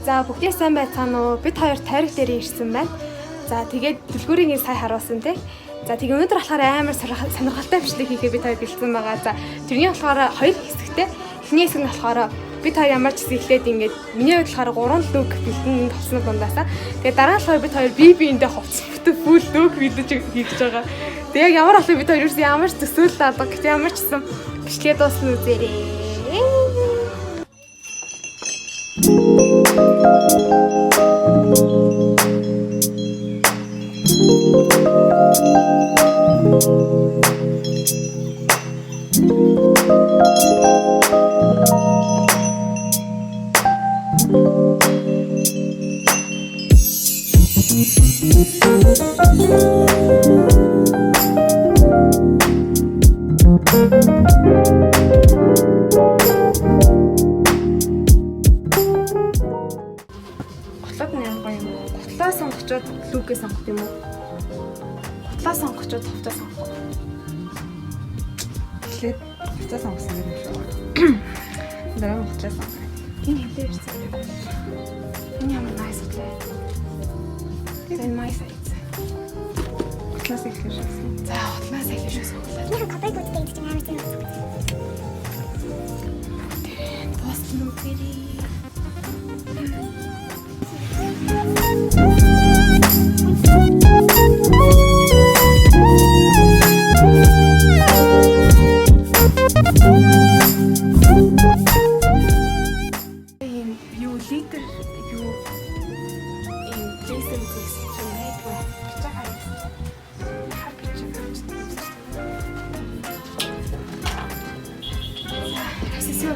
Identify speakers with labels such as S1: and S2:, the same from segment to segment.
S1: За бүгдээ сайн байцгаана уу? Бид хоёр тойрог дээр ирсэн байна. За тэгээд дэлгүүрийн сая харуулсан тий. За тэгээд өнөөдөр болохоор амар сонирхолтой бичлэг хийхээ бид хоёр бэлдсэн байгаа. За тэрний болохоор хоёр хэсэгтэй. Эхний хэсэг нь болохоор бид хоёр ямар ч хэсэг ихлээд ингээд миний хувьд болохоор 3 лүг бэлдэн товсног дундаасаа. Тэгээд дараа нь болохоор бид хоёр биендээ хувцстай фул лүг бэлдэж хийж байгаа. Тэгээд яг ямар болов бид хоёр ерөөс ямар ч төсөөлөл алга гэж ямар ч гэсэн бичлэгээ дуусна үзээрэй. Готлоод нь ямар гоё юм уу? Готлоо сонгочоод лүгээ сонгох юм уу? Готлоо сонгочоод товтоо сонгох.
S2: Эхлээд готлоо сонгосон юм шүү. Дараа нь готлоо сонгох.
S1: Энэ хэлээр ирсэн. Энэ ямар nice вэ? Энэ nice айц.
S2: Готлоос эхлэх шээ.
S1: За готлоос эхлэх шээ.
S3: Яг капай гүттэй гэж амар тийм.
S1: Постн үгээрээ.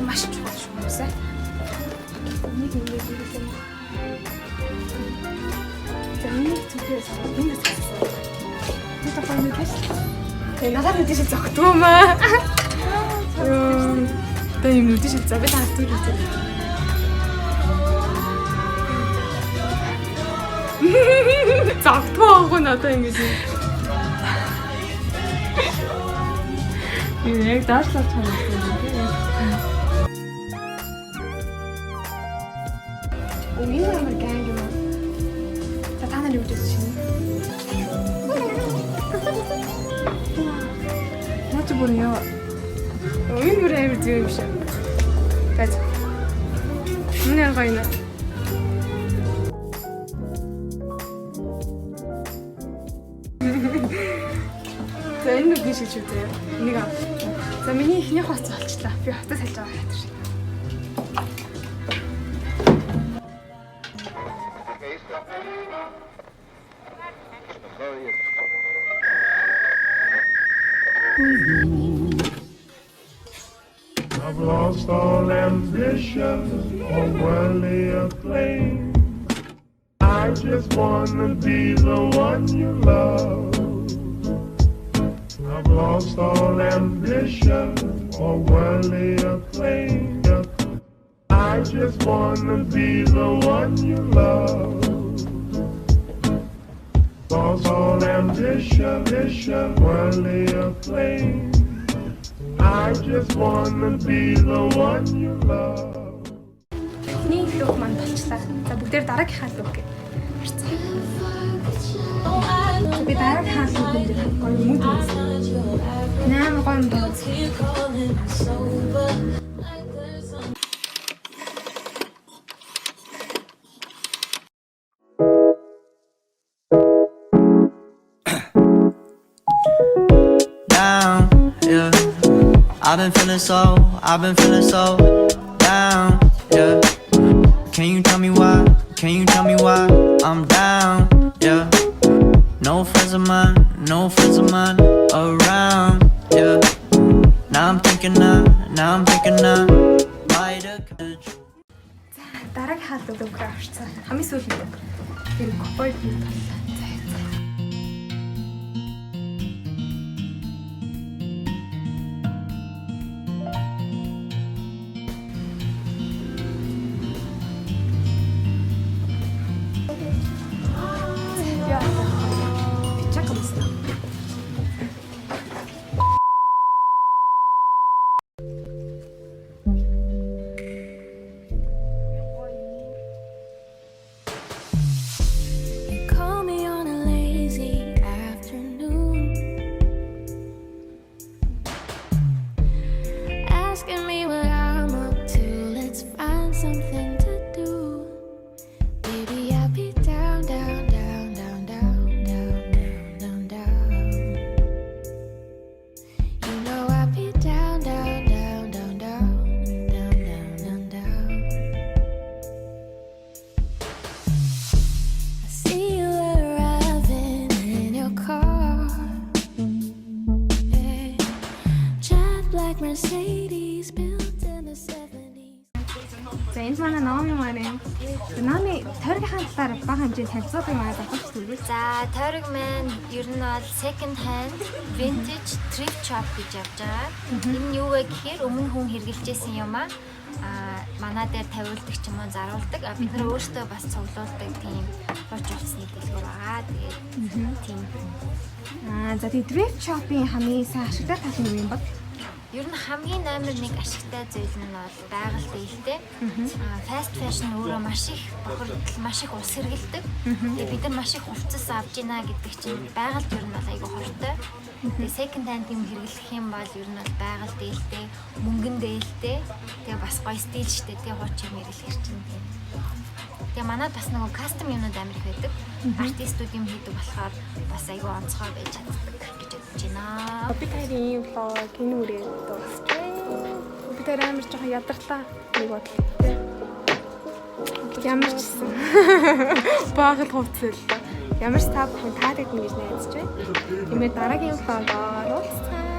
S1: Маш чухал шүү юмсаа. Нэг хийлээ. Тэнийг зүгээс энэ хэсэг. Бид одоо нэг л. Тэгээ надад үдшил зогтгоо маа. Тэгээ юм үдшил за би тань түр үзье. Зогтгоо гоо надад ингэж. Яг даашлаад чанаа. Энэ ямар ганг юм. За та нар юу гэж шинэ? Наач бүр яа. Энэ бүр амар зүг юм шиг. Газ. Энэ гоё нэ. За энэ нэг шиг шүү дээ. Энийг аа. За миний ихнийх бас болчлаа. Би хотод салж байгаа хатар.
S4: I've lost all ambition or worldly acclaim. I just wanna be the one you love. I've lost all ambition or worldly acclaim. I just wanna be the one you love. Lost all ambition, worldly acclaim. I just wanna be the one you love.
S1: Эхний лүг манд болчлаа. За бүгдээр дараагийнхаа лүг гэ. Харцгаа. Би дараагийнхаа лүг дээр гоё юм уу? Наа гоё юм байна.
S5: I've been feeling so down, yeah. Can you tell me why? Can you tell me why I'm down, yeah. No friends of mine around, yeah. Now I'm thinking might have catch.
S1: Дараагийн хаалт өгөхөөр авчихсан. Хамгийн сүүлд тэр копой бий боллоо.
S6: Call me on a lazy afternoon, asking me what I'm up to. Let's find something to do. Baby, I'll be down, down, down, down, down, down, down, down, down. You know I'll be down, down, down, down, down, down, down, down, down. I see you arriving in your car, yeah. Jet black Mercedes built in the 70s.
S1: За энэ манай Номи маань. Номи тойргийнхаа талаар бага хэмжээнд танилцуулгын маань авах зүйлээ.
S7: За тойрог маань ер нь бол second hand, vintage, thrift shop гэж явж байгаа. Энэ нь юу вэ гэхээр өмнө хүн хэрэгжилжсэн юм аа. Манай дээр тавиулдаг ч юм уу заруулдаг. Бид нар өөрсдөө бас цуглуулдаг тийм болж утасны дэлгүүр байгаа. Тэгээд тийм.
S1: За тийм thrift shop-ийн хамгийн сайн ашигтай тал нь юу юм бэ?
S7: Ер нь хамгийн номер 1 ашигтай зүйл нь бол байгаль дээлтэй. Fast fashion өөрөө маш их бохирдол, маш их ус хэргэлдэг. Тэгээ бид нар маш их хувцас авж ийна гэдэг чинь байгальд ер нь бол айгүй хортой. Тэгээ second hand юм хэрэглэх юм бол ер нь бол байгаль дээлтэй, мөнгөн дээлтэй. Тэгээ бас гоё стилштэй, тэгээ хуучин юм хэрэглэх чинь. Тэгээ манайд бас нөгөө кастом юмнууд амар их байдаг. Артистууд юм хийдэг болохоор бас айгүй онцгой байж чаддаг гэж бодож байна.
S1: Би таны ийм влог энэ үрээ дуусчээ. Би тэр амар жоохон ядарлаа нэг бодлоо. Ямар ч гэсэн багт хувцал. Ямар ч та бүхэн таадаг гэж найдаж байна. Тиймээ дараагийн влогоор уулзцаа.